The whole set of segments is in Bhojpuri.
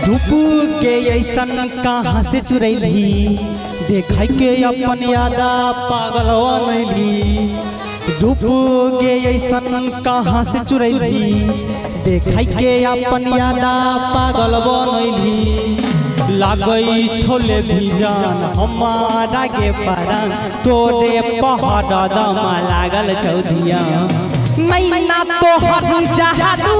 धूप के ऐसन कहाँ से चुरैली देख के अपन यादा पागल बनैली। धूप के ऐसन कहाँ से चुरैली देख के अपन यादा पागल बनैली। लागई छोले भी जान हमारा के परान तोरे पहाड़ दमा लागल चौधिया मैना तोहर जादू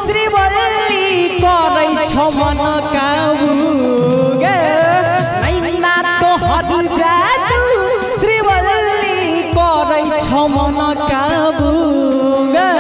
श्रीवल्ली करै छौ मन काबू गे मैना तोहर जादू श्रीवल्ली करै छौ मन काबू गे।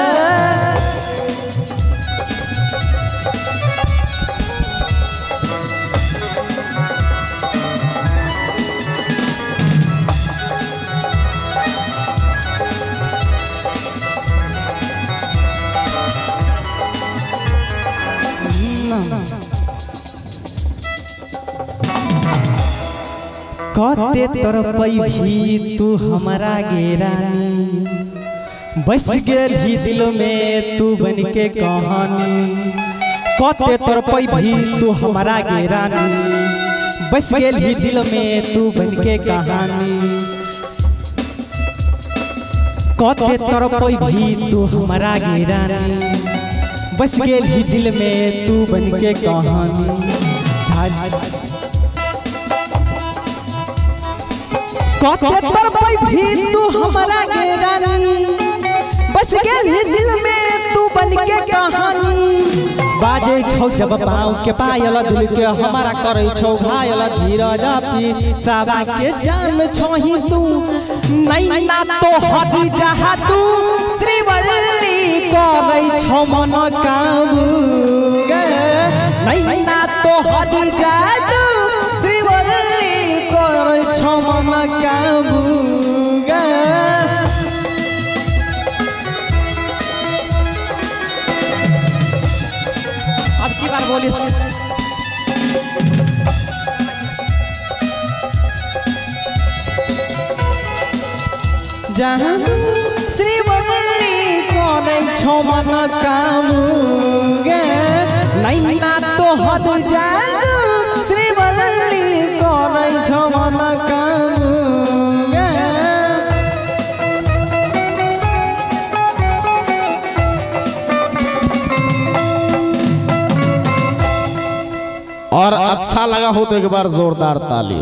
कते तरपई भी तू हमारा गे रानी बस गेल ही दिल में तू बन के कहानी। कते तरपई भी तू हमारा गे रानी बस गेल ही दिल में तू बन के कहानी। कते तरपई भी तू हमारा गे रानी बस गेल ही दिल में तू बन के कहानी। कते तरपई भी तू हमारा गे रानी बस गेल ही दिल में तू बन के कहानी। बाजे छौ जब पाँव के पायल दिल के हमारा करे छौ घायल धीरज पी सावा के जान छही तू नैना तोहर जादू श्रीवल्ली करै छौ मन काबू गे नैना तोहर जादू श्रीवल्ली करै छौ मन काबू गे। अब की बार बोलिस जहाँ श्रीवल्ली करै छौ मन काबू गे नैना तोहर जादू श्रीवल्ली करै छौ मन काबू गे। और अच्छा लगा हो तो एक बार जोरदार ताली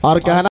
और कहना